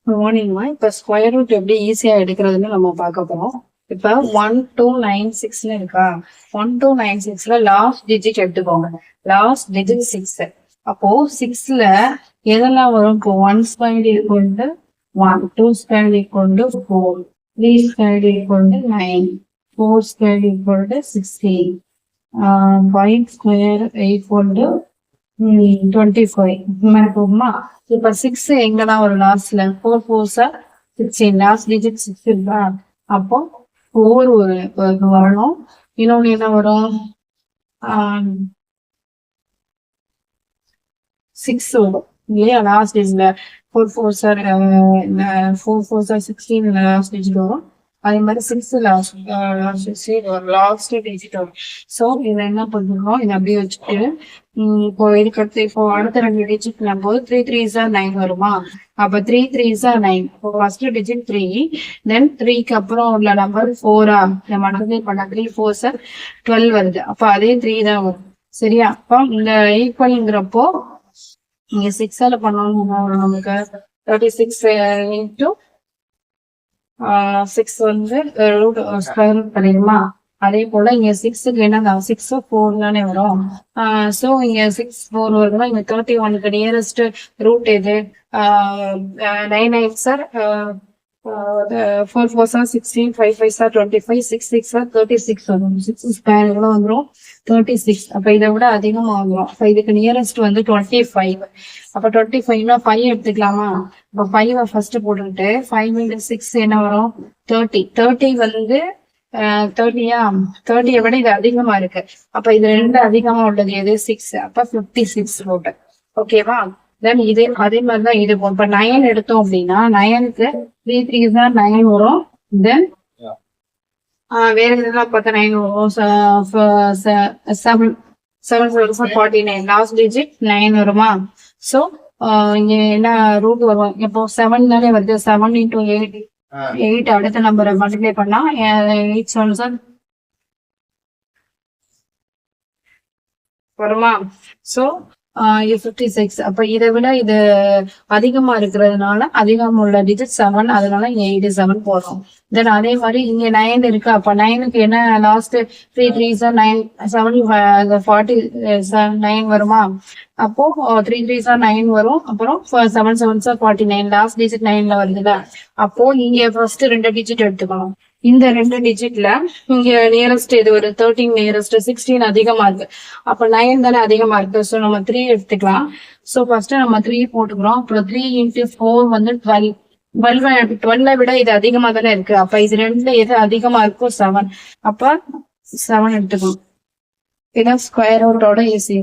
மார்னிங்மா இப்போ square root எப்படி ஈஸியா எடுக்கிறதுன்னு நம்ம பார்க்க போறோம். இப்போ 1296 இருக்கா, 1296ல லாஸ்ட் டிஜிட் எடுத்துக்கோங்க. Last digit 6. அப்போ 6ல எதெல்லாம் வரும்? இப்போ 1 square equal to 1, 2 square equal to 4, 3 square equal to 9, 4 square equal to 16, 5 square equal to 25. இந்த மாதிரி போகுமா? இப்ப 6 எங்கதான் ஒரு லாஸ்ட்ல 4 4s 16, லாஸ்ட் டிஜிட் 6 இருக்கா? அப்போ 4 ஒரு வரணும். இன்னொன்னு என்ன வரும்? 6 வரும் இல்லையா லாஸ்ட் டிஜிட்ல. 4 4s 16 லாஸ்ட் டிஜிட் வரும். அதே மாதிரி 6 லாஸ்ட் டிஜிட் வரும். ஸோ இதை என்ன பண்ணுறோம், இதை அப்படியே வச்சுட்டு இப்போ இதுக்கடுத்து இப்போ அடுத்த 2 டிஜிட் போது 3 3s 9 வருமா? அப்ப 3 3s 9. இப்போ ஃபர்ஸ்ட் டிஜிட் 3, தென் 3க்கு அப்புறம் உள்ள நம்பர் 4 இந்த மல்டிப்ளை பண்ண 3 4s 12 வருது. அப்ப அதே 3 தான் வரும். சரியா? அப்போ இந்த ஈக்குவல்ங்கிறப்போ இங்க 6ஆல பண்ணணும் நமக்கு 36 இன்டூ 6 வந்து ரூட் ஸ்கொயர் ரூட் பண்ணிடுமா? அதே போல இங்க 6க்கு என்ன 6 4 தானே வரும். சோ இங்க 6 4 வருதுன்னா இங்க 31க்கு நியரஸ்ட் ரூட் எது? 9 9s 4 4s 16, 5 5s 25, 6 6s 36 வரும். 6 ஸ்கொயர் எவ்வளவு வந்துடும்? 36. அப்ப இதை விட அதிகமா வந்துடும். அப்ப இதுக்கு நியரஸ்ட் வந்து 25. அப்ப 25னா 5 எடுத்துக்கலாமா? அப்ப 5 ஃபர்ஸ்ட் போட்டுக்கிட்டு 5 into 6 என்ன வரும்? 30. 30 வந்து 30யா? 30யை விட இது அதிகமா இருக்கு. அப்ப இது ரெண்டு அதிகமா உள்ளது எது? 6. அப்ப 56 போட்டு. ஓகேவா? தென் இது அதே மாதிரிதான் இது போகும். இப்ப 9 எடுத்தோம் அப்படின்னா 9க்கு 3 3s 9 வரும். தென் வேற எதுலாம் பார்த்தா 9 வரும். 7 7 49, லாஸ்ட் டிஜிட் 9 வருமா? சோ இங்க என்ன ரூட் வரும்? இப்போ 7 தானே வருது. 7 into 8, 8 அடுத்த நம்பரை மல்டிப்ளை பண்ணா 8 7s வருமா? சோ இது 56. அப்ப இதை விட இது அதிகமா இருக்கிறதுனால அதிகமா உள்ள டிஜிட் 7, அதனால இங்க 87 போடுறோம். தென் அதே மாதிரி இங்க 9 இருக்கு. அப்ப 9க்கு என்ன லாஸ்ட் 3 3s 9, 7 49 வருமா? அப்போ 3 3s 9 வரும். அப்புறம் 7 7s 49, லாஸ்ட் டிஜிட் 9ல வருதுல. அப்போ இங்க ஃபர்ஸ்ட் 2 டிஜிட் எடுத்துக்கணும். இந்த 2 டிஜிட்ல இங்க நியரஸ்ட் எது ஒரு 13 நியரஸ்ட் 16 அதிகமா இருக்கு. அப்ப 9 தானே அதிகமா இருக்கு. சோ நம்ம 3 எடுத்துக்கலாம். சோ ஃபர்ஸ்ட் நம்ம 3 போட்டுக்கிறோம். அப்புறம் 3 into 4 வந்து 12. 12 விட இது அதிகமா தானே இருக்கு. அப்ப இது ரெண்டுல எது அதிகமா இருக்கும்? 7. அப்ப 7 எடுத்துக்கணும். இதான் ஸ்கொயர் ரூட்டோட ஈஸி.